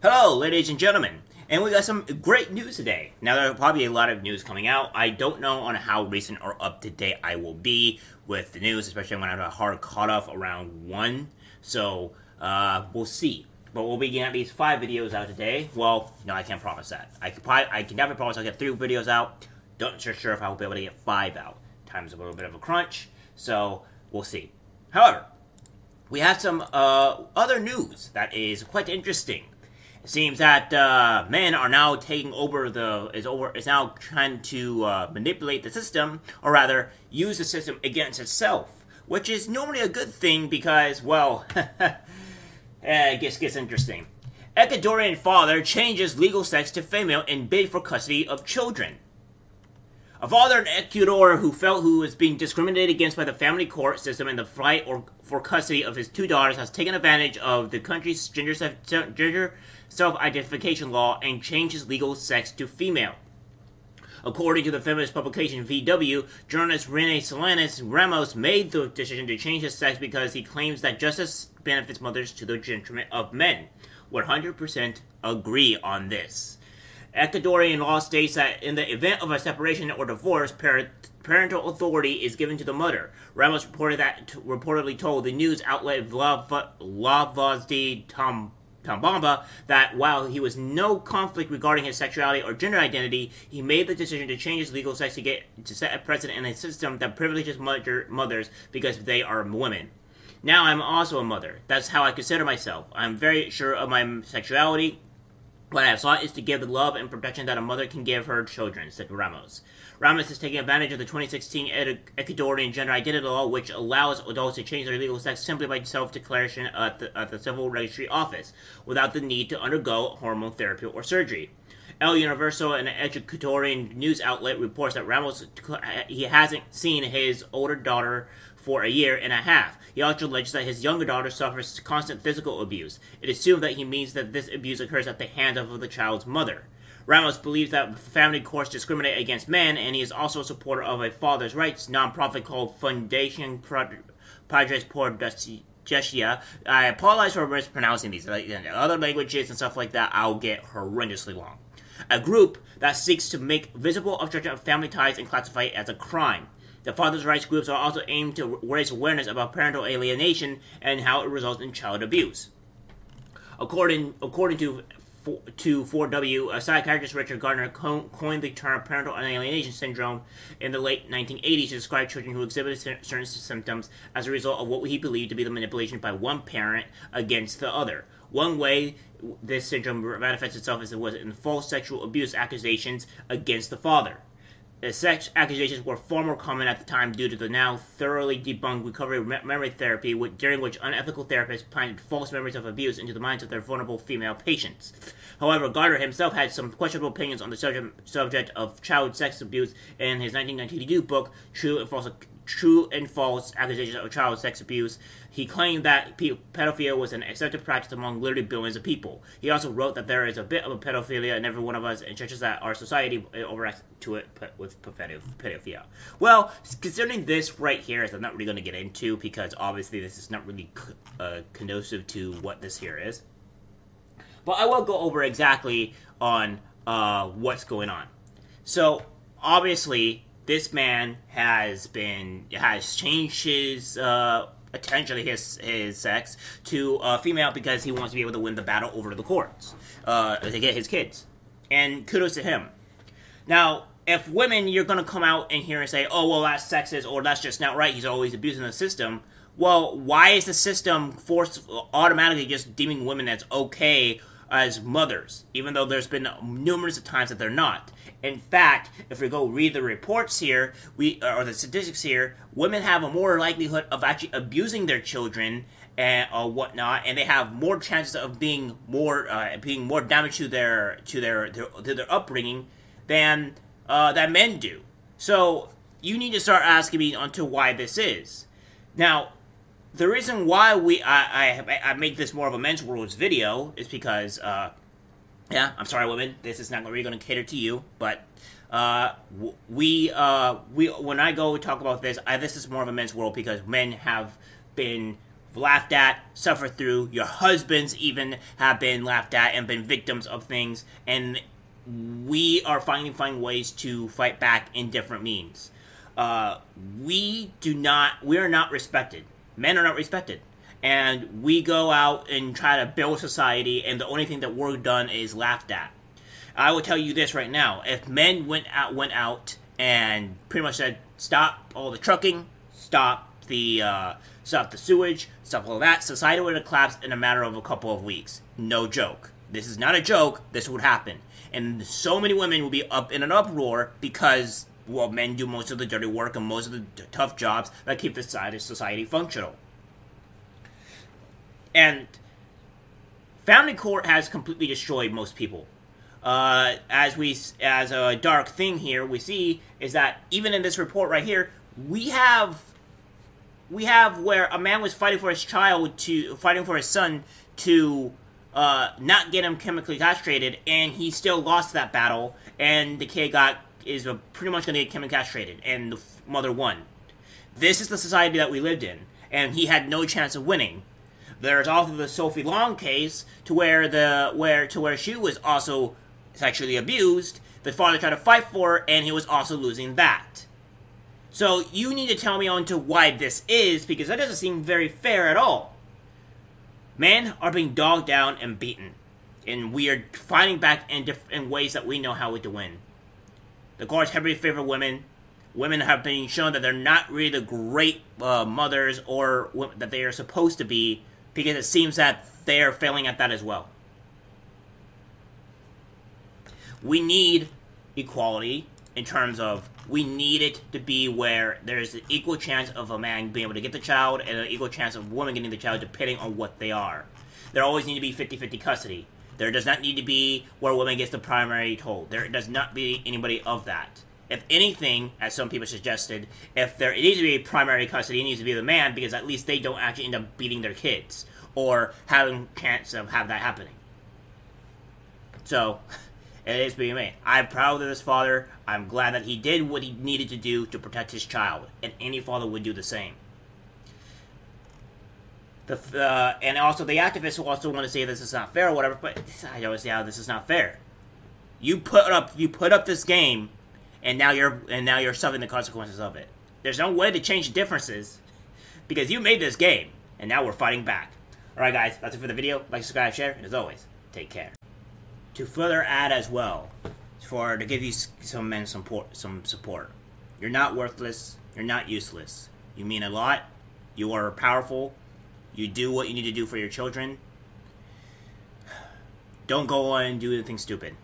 Hello, ladies and gentlemen, and we got some great news today. Now, there are probably a lot of news coming out. I don't know on how recent or up to date I will be with the news, especially when I have a hard cutoff around 1. So, we'll see. But we'll be getting at least 5 videos out today. Well, no, I can't promise that. I can definitely promise I'll get 3 videos out. Not sure if I'll be able to get 5 out. Time's a little bit of a crunch, so we'll see. However, we have some other news that is quite interesting. It seems that men are now taking over is now trying to manipulate the system, or rather, use the system against itself, which is normally a good thing because, well, it gets interesting. Ecuadorian father changes legal sex to female in bid for custody of children. A father in Ecuador who was being discriminated against by the family court system in the fight for custody of his 2 daughters has taken advantage of the country's gender self-identification law and changed his legal sex to female. According to the feminist publication VW, journalist Rene Solanas Ramos made the decision to change his sex because he claims that justice benefits mothers to the detriment of men. 100% agree on this. Ecuadorian law states that in the event of a separation or divorce, parental authority is given to the mother. Ramos reportedly told the news outlet La Voz de Tambamba that while he was no conflict regarding his sexuality or gender identity, he made the decision to change his legal sex to set a precedent in a system that privileges mothers because they are women. Now I'm also a mother. That's how I consider myself. I'm very sure of my sexuality. What I have sought is to give the love and protection that a mother can give her children, said Ramos. Ramos is taking advantage of the 2016 Ecuadorian gender identity law, which allows adults to change their legal sex simply by self-declaration at the Civil Registry Office, without the need to undergo hormone therapy or surgery. El Universo, an Ecuadorian news outlet, reports that Ramos he hasn't seen his older daughter for a year and a half. He also alleges that his younger daughter suffers constant physical abuse. It is assumed that he means that this abuse occurs at the hands of the child's mother. Ramos believes that family courts discriminate against men, and he is also a supporter of a father's rights nonprofit called Fundación Padres por Justicia. I apologize for mispronouncing these. Other languages and stuff like that, I'll get horrendously long. A group that seeks to make visible obstruction of family ties and classify it as a crime. The fathers' rights groups are also aimed to raise awareness about parental alienation and how it results in child abuse. According to 4W, psychiatrist Richard Gardner coined the term parental alienation syndrome in the late 1980s to describe children who exhibited certain symptoms as a result of what he believed to be the manipulation by one parent against the other. One way this syndrome manifests itself is in false sexual abuse accusations against the father. The sex accusations were far more common at the time due to the now thoroughly debunked recovery memory therapy, during which unethical therapists planted false memories of abuse into the minds of their vulnerable female patients. However, Gardner himself had some questionable opinions on the subject of child sex abuse in his 1992 book, True and False Accusations of Child Sex Abuse. He claimed that pedophilia was an accepted practice among literally billions of people. He also wrote that there is a bit of a pedophilia in every one of us, and stretches that our society overacts to it with pedophilia. Well, considering this right here, I'm not really going to get into, because obviously this is not really conducive to what this here is. But I will go over exactly on what's going on. So, obviously, this man has changed his potentially his sex to female because he wants to be able to win the battle over the courts to get his kids. And kudos to him. Now, if women, you're going to come out in here and say, oh, well, that's sexist, or that's just not right, he's always abusing the system. Well, why is the system automatically just deeming women as okay as mothers, even though there's been numerous times that they're not? In fact, if we go read the reports here, or the statistics here, women have a more likelihood of actually abusing their children and whatnot, and they have more chances of being more damaged to their upbringing than men do. So you need to start asking me onto why this is. Now, the reason why I make this more of a men's worlds video is because yeah, I'm sorry, women. This is not really going to cater to you, but when I go talk about this, this is more of a men's world because men have been laughed at, suffered through. Your husbands even have been laughed at and been victims of things. And we are finding ways to fight back in different means. We are not respected. Men are not respected. And we go out and try to build society, and the only thing that we're done is laughed at. I will tell you this right now. If men went out and pretty much said, stop all the trucking, stop the sewage, stop all that, society would have collapsed in a matter of a couple of weeks. No joke. This is not a joke. This would happen. And so many women will be up in an uproar because, well, men do most of the dirty work and most of the tough jobs that keep the society functional. And family court has completely destroyed most people. As a dark thing here, we see is that even in this report right here, we have where a man was fighting for his son to not get him chemically castrated, and he still lost that battle, and the kid is pretty much going to get chemically castrated, and the mother won. This is the society that we lived in, and he had no chance of winning. There's also the Sophie Long case to where she was also sexually abused. The father tried to fight for her, and he was also losing that. So you need to tell me on to why this is, because that doesn't seem very fair at all. Men are being dogged down and beaten, and we are fighting back in ways that we know how to win. The courts heavily favor women. Women have been shown that they're not really the great mothers or that they are supposed to be, because it seems that they are failing at that as well. We need equality in terms of we need it to be where there's an equal chance of a man being able to get the child and an equal chance of a woman getting the child depending on what they are. There always need to be 50-50 custody. There does not need to be where a woman gets the primary toll. There does not be anybody of that. If anything, as some people suggested, if there needs to be primary custody, it needs to be the man, because at least they don't actually end up beating their kids or having a chance of have that happening. So, it is being made. I'm proud of this father. I'm glad that he did what he needed to do to protect his child, and any father would do the same. And also the activists will also want to say this is not fair or whatever, but I don't see how this is not fair. You put up this game, and now you're suffering the consequences of it. There's no way to change the differences because you made this game, and now we're fighting back. Alright guys, that's it for the video. Like, subscribe, share, and as always, take care. To further add as well, to give you some men some support. You're not worthless. You're not useless. You mean a lot. You are powerful. You do what you need to do for your children. Don't go on and do anything stupid.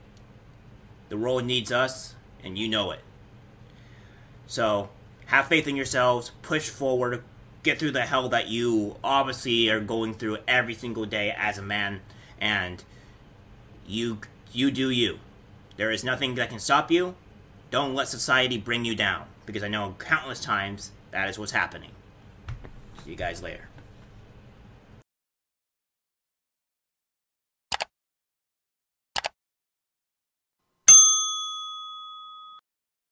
The world needs us, and you know it. So, have faith in yourselves. Push forward. Get through the hell that you obviously are going through every single day as a man. And you do you. There is nothing that can stop you. Don't let society bring you down, because I know countless times that is what's happening. See you guys later.